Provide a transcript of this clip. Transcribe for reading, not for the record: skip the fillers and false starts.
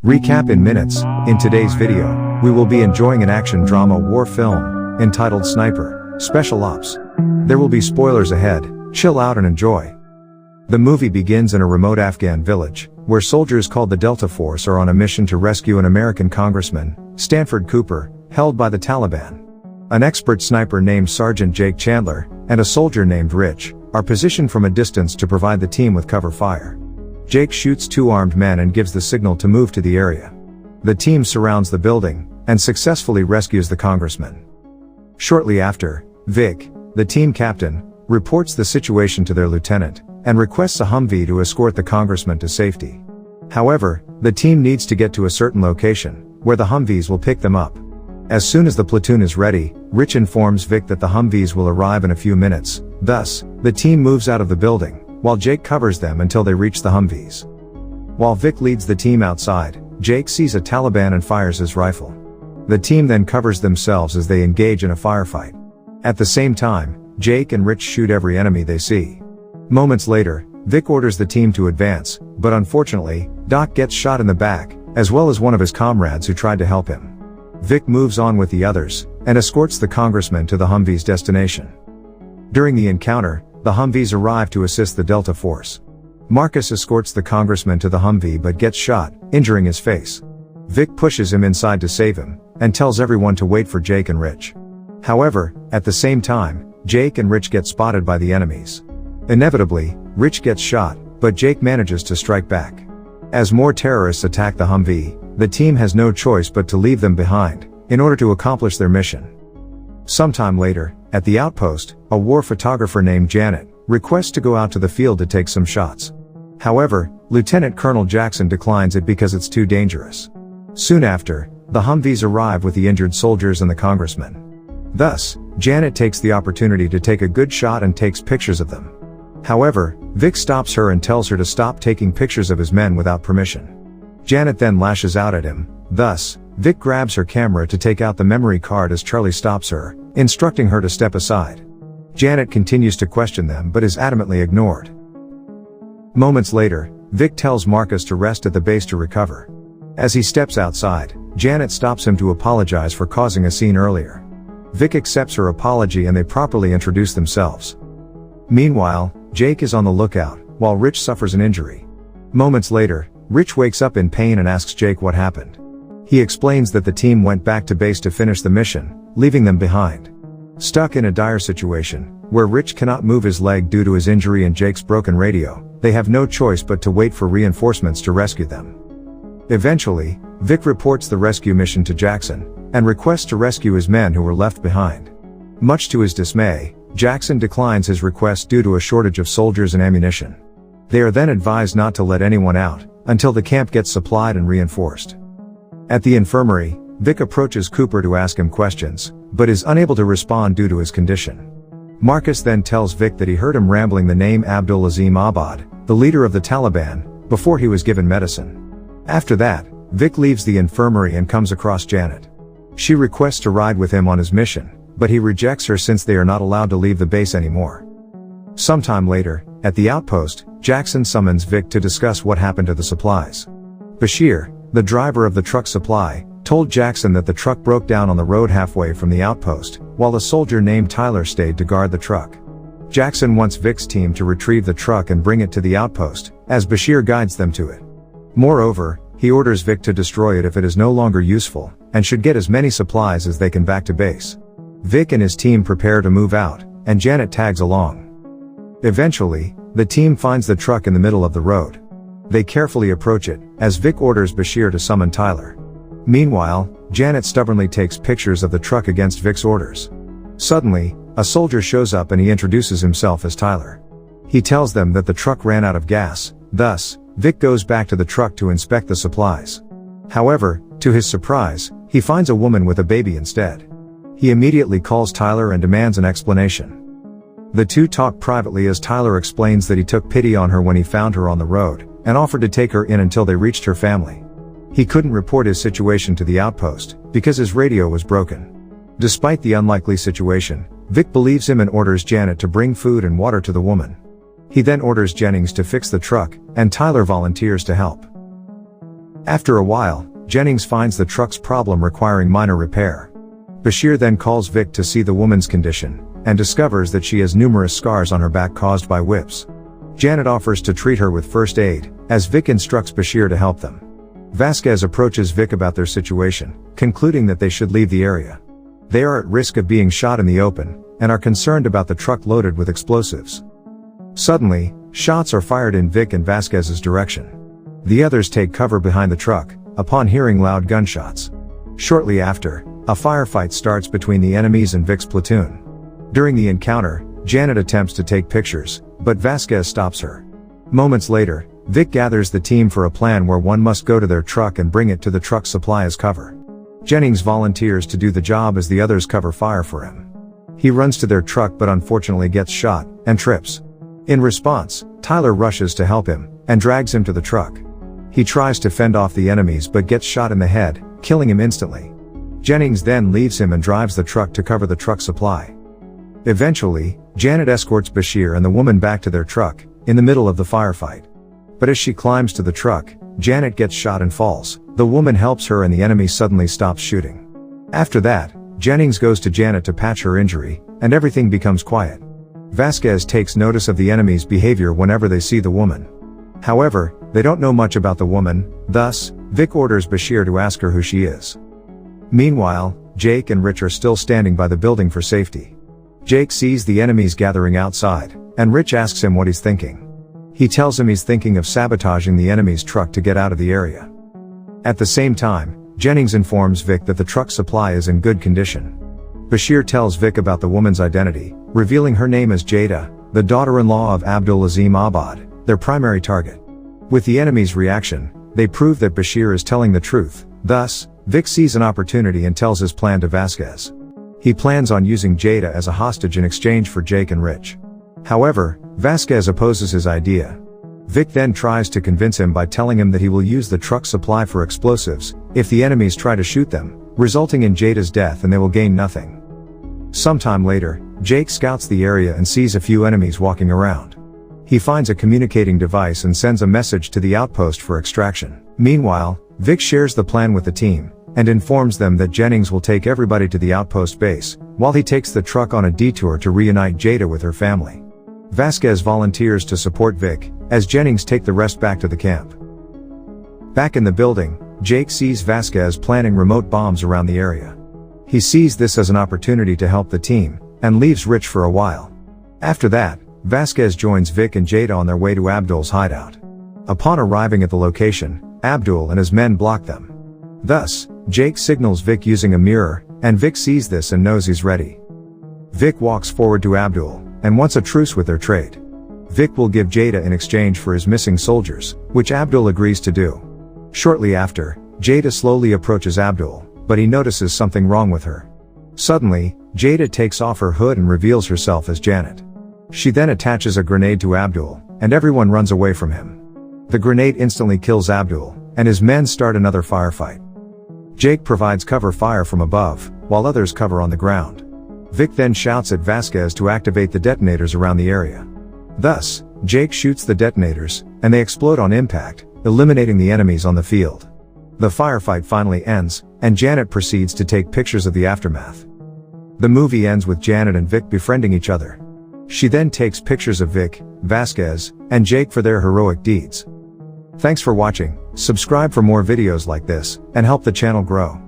Recap in minutes. In today's video, we will be enjoying an action drama war film entitled Sniper, Special Ops. There will be spoilers ahead, chill out and enjoy. The movie begins in a remote Afghan village, where soldiers called the Delta Force are on a mission to rescue an American congressman, Stanford Cooper, held by the Taliban. An expert sniper named Sergeant Jake Chandler, and a soldier named Rich, are positioned from a distance to provide the team with cover fire. Jake shoots two armed men and gives the signal to move to the area. The team surrounds the building, and successfully rescues the congressman. Shortly after, Vic, the team captain, reports the situation to their lieutenant, and requests a Humvee to escort the congressman to safety. However, the team needs to get to a certain location, where the Humvees will pick them up. As soon as the platoon is ready, Rich informs Vic that the Humvees will arrive in a few minutes. Thus, the team moves out of the building, while Jake covers them until they reach the Humvees. While Vic leads the team outside, Jake sees a Taliban and fires his rifle. The team then covers themselves as they engage in a firefight. At the same time, Jake and Rich shoot every enemy they see. Moments later, Vic orders the team to advance, but unfortunately, Doc gets shot in the back, as well as one of his comrades who tried to help him. Vic moves on with the others, and escorts the congressman to the Humvee's destination. During the encounter, the Humvees arrive to assist the Delta Force. Marcus escorts the congressman to the Humvee but gets shot, injuring his face. Vic pushes him inside to save him, and tells everyone to wait for Jake and Rich. However, at the same time, Jake and Rich get spotted by the enemies. Inevitably, Rich gets shot, but Jake manages to strike back. As more terrorists attack the Humvee, the team has no choice but to leave them behind, in order to accomplish their mission. Sometime later, at the outpost, a war photographer named Janet requests to go out to the field to take some shots. However, Lieutenant Colonel Jackson declines it because it's too dangerous. Soon after, the Humvees arrive with the injured soldiers and the congressman. Thus, Janet takes the opportunity to take a good shot and takes pictures of them. However, Vic stops her and tells her to stop taking pictures of his men without permission. Janet then lashes out at him. Thus, Vic grabs her camera to take out the memory card as Charlie stops her, instructing her to step aside. Janet continues to question them but is adamantly ignored. Moments later, Vic tells Marcus to rest at the base to recover. As he steps outside, Janet stops him to apologize for causing a scene earlier. Vic accepts her apology and they properly introduce themselves. Meanwhile, Jake is on the lookout, while Rich suffers an injury. Moments later, Rich wakes up in pain and asks Jake what happened. He explains that the team went back to base to finish the mission, leaving them behind. Stuck in a dire situation, where Rich cannot move his leg due to his injury and Jake's broken radio, they have no choice but to wait for reinforcements to rescue them. Eventually, Vic reports the rescue mission to Jackson, and requests to rescue his men who were left behind. Much to his dismay, Jackson declines his request due to a shortage of soldiers and ammunition. They are then advised not to let anyone out, until the camp gets supplied and reinforced. At the infirmary, Vic approaches Cooper to ask him questions, but is unable to respond due to his condition. Marcus then tells Vic that he heard him rambling the name Abdul Azim Abad, the leader of the Taliban, before he was given medicine. After that, Vic leaves the infirmary and comes across Janet. She requests to ride with him on his mission, but he rejects her since they are not allowed to leave the base anymore. Sometime later, at the outpost, Jackson summons Vic to discuss what happened to the supplies. Bashir, the driver of the truck supply, told Jackson that the truck broke down on the road halfway from the outpost, while a soldier named Tyler stayed to guard the truck. Jackson wants Vic's team to retrieve the truck and bring it to the outpost, as Bashir guides them to it. Moreover, he orders Vic to destroy it if it is no longer useful, and should get as many supplies as they can back to base. Vic and his team prepare to move out, and Janet tags along. Eventually, the team finds the truck in the middle of the road. They carefully approach it, as Vic orders Bashir to summon Tyler. Meanwhile, Janet stubbornly takes pictures of the truck against Vic's orders. Suddenly, a soldier shows up and he introduces himself as Tyler. He tells them that the truck ran out of gas. Thus, Vic goes back to the truck to inspect the supplies. However, to his surprise, he finds a woman with a baby instead. He immediately calls Tyler and demands an explanation. The two talk privately as Tyler explains that he took pity on her when he found her on the road, and offered to take her in until they reached her family. He couldn't report his situation to the outpost, because his radio was broken. Despite the unlikely situation, Vic believes him and orders Janet to bring food and water to the woman. He then orders Jennings to fix the truck, and Tyler volunteers to help. After a while, Jennings finds the truck's problem requiring minor repair. Bashir then calls Vic to see the woman's condition, and discovers that she has numerous scars on her back caused by whips. Janet offers to treat her with first aid, as Vic instructs Bashir to help them. Vasquez approaches Vic about their situation, concluding that they should leave the area. They are at risk of being shot in the open, and are concerned about the truck loaded with explosives. Suddenly, shots are fired in Vic and Vasquez's direction. The others take cover behind the truck, upon hearing loud gunshots. Shortly after, a firefight starts between the enemies and Vic's platoon. During the encounter, Janet attempts to take pictures, but Vasquez stops her. Moments later, Vic gathers the team for a plan where one must go to their truck and bring it to the truck's supply as cover. Jennings volunteers to do the job as the others cover fire for him. He runs to their truck but unfortunately gets shot, and trips. In response, Tyler rushes to help him, and drags him to the truck. He tries to fend off the enemies but gets shot in the head, killing him instantly. Jennings then leaves him and drives the truck to cover the truck's supply. Eventually, Janet escorts Bashir and the woman back to their truck, in the middle of the firefight. But as she climbs to the truck, Janet gets shot and falls. The woman helps her and the enemy suddenly stops shooting. After that, Jennings goes to Janet to patch her injury, and everything becomes quiet. Vasquez takes notice of the enemy's behavior whenever they see the woman. However, they don't know much about the woman, thus, Vic orders Bashir to ask her who she is. Meanwhile, Jake and Rich are still standing by the building for safety. Jake sees the enemies gathering outside, and Rich asks him what he's thinking. He tells him he's thinking of sabotaging the enemy's truck to get out of the area. At the same time, Jennings informs Vic that the truck's supply is in good condition. Bashir tells Vic about the woman's identity, revealing her name as Jada, the daughter-in-law of Abdul Azim Abad, their primary target. With the enemy's reaction, they prove that Bashir is telling the truth. Thus, Vic sees an opportunity and tells his plan to Vasquez. He plans on using Jada as a hostage in exchange for Jake and Rich. However, Vasquez opposes his idea. Vic then tries to convince him by telling him that he will use the truck's supply for explosives, if the enemies try to shoot them, resulting in Jada's death and they will gain nothing. Sometime later, Jake scouts the area and sees a few enemies walking around. He finds a communicating device and sends a message to the outpost for extraction. Meanwhile, Vic shares the plan with the team, and informs them that Jennings will take everybody to the outpost base, while he takes the truck on a detour to reunite Jada with her family. Vasquez volunteers to support Vic, as Jennings take the rest back to the camp. Back in the building, Jake sees Vasquez planning remote bombs around the area. He sees this as an opportunity to help the team, and leaves Rich for a while. After that, Vasquez joins Vic and Jada on their way to Abdul's hideout. Upon arriving at the location, Abdul and his men block them. Thus, Jake signals Vic using a mirror, and Vic sees this and knows he's ready. Vic walks forward to Abdul, and wants a truce with their trade. Vic will give Jada in exchange for his missing soldiers, which Abdul agrees to do. Shortly after, Jada slowly approaches Abdul, but he notices something wrong with her. Suddenly, Jada takes off her hood and reveals herself as Janet. She then attaches a grenade to Abdul, and everyone runs away from him. The grenade instantly kills Abdul, and his men start another firefight. Jake provides cover fire from above, while others cover on the ground. Vic then shouts at Vasquez to activate the detonators around the area. Thus, Jake shoots the detonators, and they explode on impact, eliminating the enemies on the field. The firefight finally ends, and Janet proceeds to take pictures of the aftermath. The movie ends with Janet and Vic befriending each other. She then takes pictures of Vic, Vasquez, and Jake for their heroic deeds. Thanks for watching. Subscribe for more videos like this, and help the channel grow.